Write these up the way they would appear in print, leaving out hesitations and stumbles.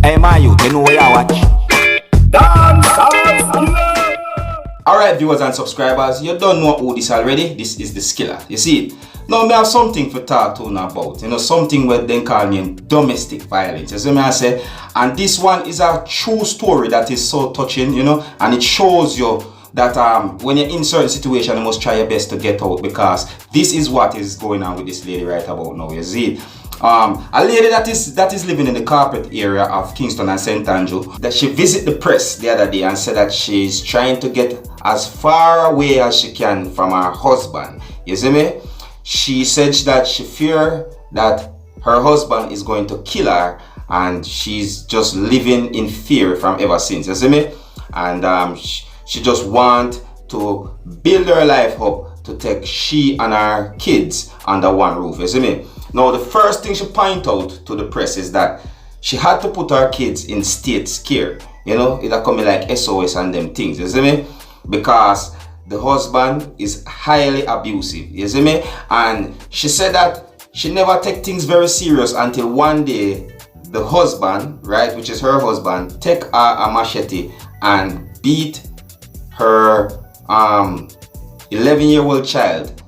Hey man, you know where you watch? Dancehall. Alright viewers and subscribers, you don't know who this already. This is the Skilla. You see it? Now me have something for talk to now about. Something where they call me domestic violence. You see me I say? And this one is a true story that is so touching, and it shows you that when you're in certain situation you must try your best to get out, because this is what is going on with this lady right about now. You see? A lady that is living in the carpet area of Kingston and St. Andrew, that she visited the press the other day and said that she's trying to get as far away as she can from her husband. You see me? She said that she fears that her husband is going to kill her, and she's just living in fear from ever since. You see me? And she just want to build her life up to take she and her kids under one roof. You see me? Now the first thing she point out to the press is that she had to put her kids in state care. It coming like SOS and them things. You see me? Because the husband is highly abusive. You see me? And she said that she never take things very serious until one day the husband, right, which is her husband, take a machete and beat her 11-year-old child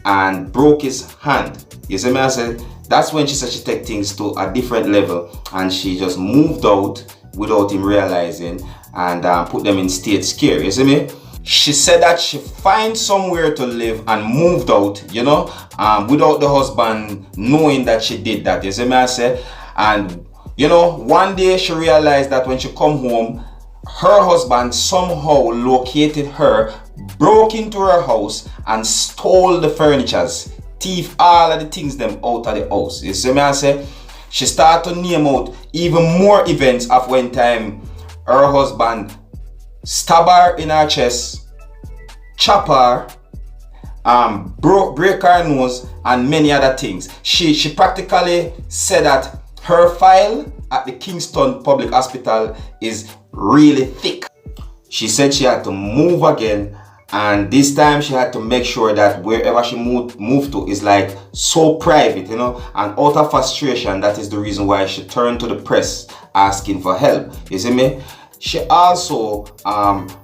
and broke his hand. You see me? I said that's when she said she take things to a different level, and she just moved out without him realizing and put them in state care. You see me? She said that she find somewhere to live and moved out, without the husband knowing that she did that. You see me? I said, and one day she realized that when she come home, her husband somehow located her, broke into her house and stole the furnitures, thief all of the things them out of the house. You see me? I say she started to name out even more events of when time her husband stab her in her chest, chop her, break her nose, and many other things. She practically said that her file at the Kingston Public Hospital is really thick. She said she had to move again, and this time she had to make sure that wherever she moved to is like so private, and out of frustration, that is the reason why she turned to the press asking for help. You see me? She also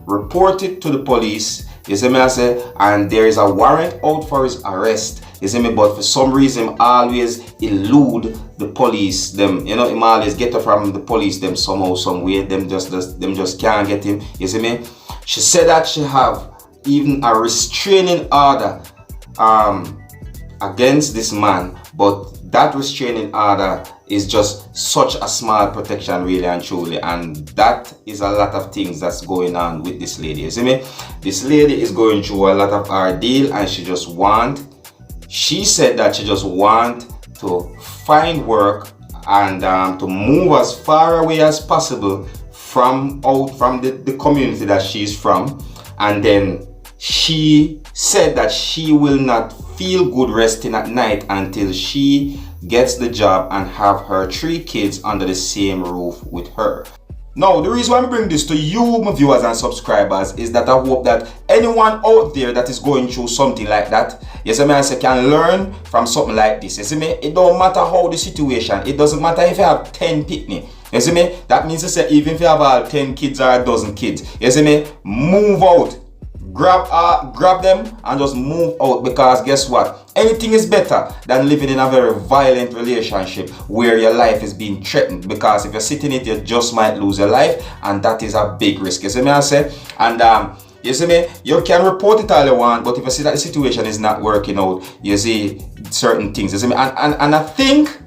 reported to the police. You see me? I say, and there is a warrant out for his arrest. You see me? But for some reason, always elude the police. Them, him always get from the police. Them somehow, some way. Them just can't get him. You see me? She said that she have even a restraining order against this man, but that restraining order is just such a small protection, really and truly, and that is a lot of things that's going on with this lady. You see me? This lady is going through a lot of ordeal, and she said that she just want to find work and to move as far away as possible from the community that she's from. And then she said that she will not feel good resting at night until she gets the job and have her 3 kids under the same roof with her. Now, the reason why I bring this to you, my viewers and subscribers, is that I hope that anyone out there that is going through something like that, yes, I say, can learn from something like this. You see me? It don't matter how the situation. It doesn't matter if you have 10 pitney. You see me? That means to say, even if you have all 10 kids or a dozen kids, you see me? Move out. Grab them and just move out, because guess what? Anything is better than living in a very violent relationship where your life is being threatened, because if you're sitting in it, you just might lose your life, and that is a big risk. You see me? I say, and you see me? You can report it all you want, but if you see that the situation is not working out, you see certain things. You see me? And I think,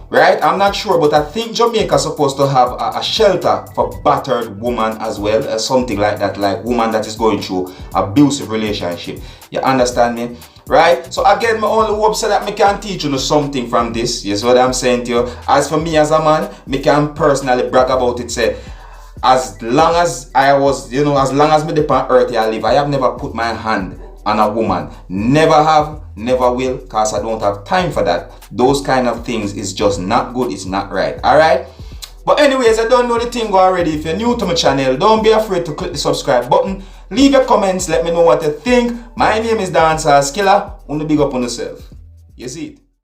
right? I'm not sure, but I think Jamaica is supposed to have a shelter for battered woman as well, something like that, like woman that is going through abusive relationship. You understand me? Right? So again, my only hope so that me can teach you something from this. You see what I'm saying to you? As for me as a man, me can personally brag about it, say, as long as I was, as long as me upon earth I live, I have never put my hand on a woman. Never have, never will, because I don't have time for that. Those kind of things is just not good, it's not right. Alright? But anyways, I don't know the thing already. If you're new to my channel, don't be afraid to click the subscribe button. Leave your comments, let me know what you think. My name is Dancehall Skilla. Wanna big up on yourself. You see it?